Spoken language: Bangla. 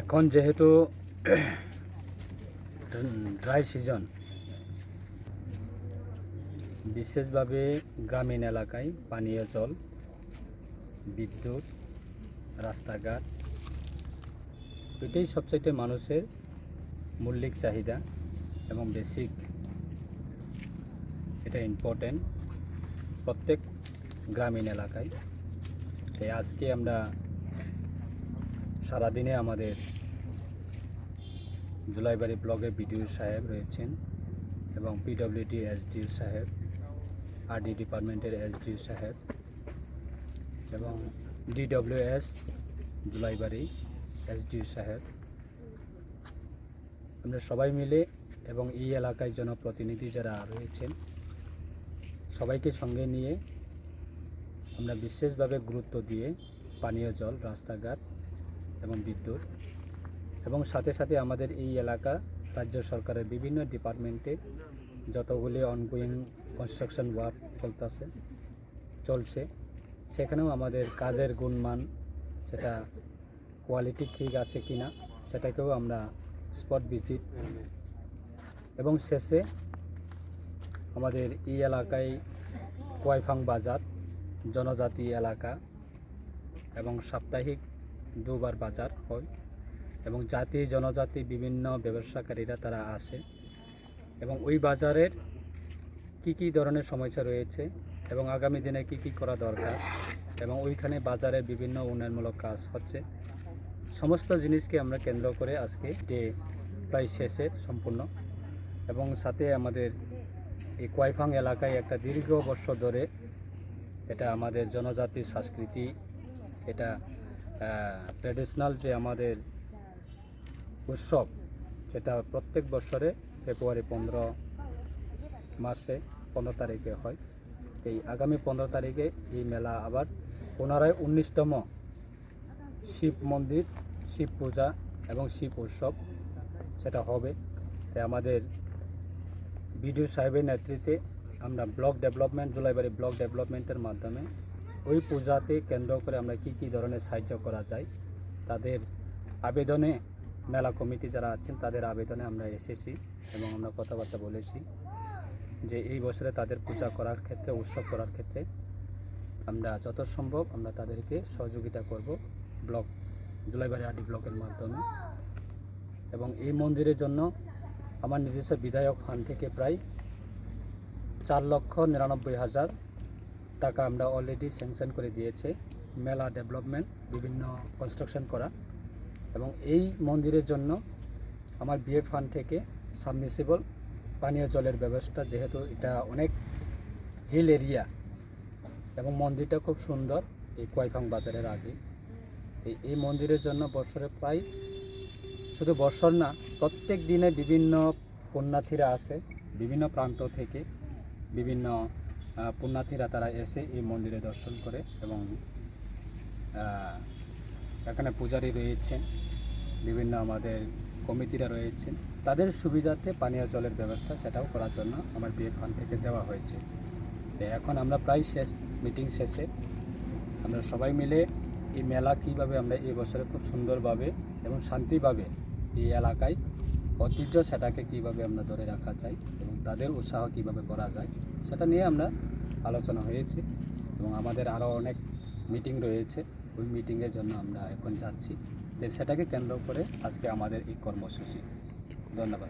এখন যেহেতু ড্রাই সিজন, বিশেষভাবে গ্রামীণ এলাকায় পানীয় জল, বিদ্যুৎ, রাস্তাঘাট এটাই সবচাইতে মানুষের মৌলিক চাহিদা এবং বেসিক, এটা ইম্পর্টেন্ট প্রত্যেক গ্রামীণ এলাকায়। তাই আজকে আমরা সারাদিনে আমাদের জুলাইবাড়ি ব্লকে বিডিও সাহেব রয়েছেন এবং পিডব্লিউডি এসডিও সাহেব, আরডি ডিপার্টমেন্টের এসডিও সাহেব এবং ডিডব্লিউএস জুলাইবাড়ি এসডিও সাহেব, আমরা সবাই মিলে এবং এই এলাকায় জনপ্রতিনিধি যারা রয়েছেন সবাইকে সঙ্গে নিয়ে আমরা বিশেষভাবে গুরুত্ব দিয়ে পানীয় জল, রাস্তাঘাট এবং বিদ্যুৎ এবং সাথে সাথে আমাদের এই এলাকা রাজ্য সরকারের বিভিন্ন ডিপার্টমেন্টে যতগুলি অনগোয়িং কনস্ট্রাকশন ওয়ার্ক চলছে সেখানেও আমাদের কাজের গুণমান, সেটা কোয়ালিটি ঠিক আছে কি না সেটাকেও আমরা স্পট ভিজিট এবং শেষে আমাদের এই এলাকায় কোয়াইফাং বাজার জনজাতি এলাকা এবং সাপ্তাহিক দুবার বাজার হয় এবং জাতি জনজাতি বিভিন্ন ব্যবসাকারীরা তারা আসে এবং ওই বাজারের কি ধরনের সমস্যা রয়েছে এবং আগামী দিনে কি করা দরকার এবং ওইখানে বাজারের বিভিন্ন উন্নয়নমূলক কাজ হচ্ছে, সমস্ত জিনিসকে আমরা কেন্দ্র করে আজকে যে প্রায় শেষে সম্পূর্ণ। এবং সাথে আমাদের এই কোয়াইফাং এলাকায় একটা দীর্ঘ বর্ষ ধরে এটা আমাদের জনজাতির সংস্কৃতি, এটা ট্র্যাডিশনাল যে আমাদের উৎসব, যেটা প্রত্যেক বছরে ফেব্রুয়ারি 15 তারিখে হয়। এই আগামী 15 তারিখে এই মেলা আবার পুনরায় 19তম শিব মন্দির, শিব পূজা এবং শিব উৎসব সেটা হবে। তাই আমাদের বিডিও সাহেবের নেতৃত্বে আমরা ব্লক ডেভেলপমেন্ট, জুলাইবাড়ি ব্লক ডেভেলপমেন্টের মাধ্যমে ওই পূজাতে কেন্দ্র করে আমরা কি ধরনের সাহায্য করা যায় তাদের আবেদনে, মেলা কমিটি যারা আছেন তাদের আবেদনে আমরা এসেছি এবং আমরা কথাবার্তা বলেছি যে এই বছরে তাদের পূজা করার ক্ষেত্রে, উৎসব করার ক্ষেত্রে আমরা যত সম্ভব আমরা তাদেরকে সহযোগিতা করব ব্লক জুলাইবাড়ি আরডি ব্লকের মাধ্যমে। এবং এই মন্দিরের জন্য আমার নিজস্ব বিধায়ক ফান্ড থেকে প্রায় 4,99,000 টাকা আমরা অলরেডি স্যাংশন করে দিয়েছে মেলা ডেভেলপমেন্ট, বিভিন্ন কনস্ট্রাকশন করা। এবং এই মন্দিরের জন্য আমার বিএফ ফান্ড থেকে সাবমিসিবল পানীয় জলের ব্যবস্থা, যেহেতু এটা অনেক হিল এরিয়া এবং মন্দিরটা খুব সুন্দর এই কোয়াইফাং বাজারের আগে। এই মন্দিরের জন্য বছরে প্রায়, শুধু বছর না, প্রত্যেক দিনে বিভিন্ন পুণ্যার্থীরা আসে বিভিন্ন প্রান্ত থেকে, বিভিন্ন পুণ্যার্থীরা তারা এসে এই মন্দিরে দর্শন করে এবং এখানে পূজারী রয়েছেন, বিভিন্ন আমাদের কমিটিরা রয়েছেন, তাদের সুবিধার্থে পানীয় জলের ব্যবস্থা সেটাও করার জন্য আমার বিএফ ফান্ড থেকে দেওয়া হয়েছে। তো এখন আমরা প্রায় মিটিং শেষে আমরা সবাই মিলে এই মেলা কীভাবে আমরা এই বছরে খুব সুন্দরভাবে এবং শান্তিভাবে এই এলাকায় ঐতিহ্য সেটাকে কীভাবে আমরা ধরে রাখা যায় এবং তাদের উৎসাহ কীভাবে করা যায় সেটা নিয়ে আমরা আলোচনা হয়েছে এবং আমাদের আরও অনেক মিটিং রয়েছে, ওই মিটিংয়ের জন্য আমরা এখন যাচ্ছি। তো সেটাকে কেন্দ্র করে আজকে আমাদের এই কর্মসূচি। ধন্যবাদ।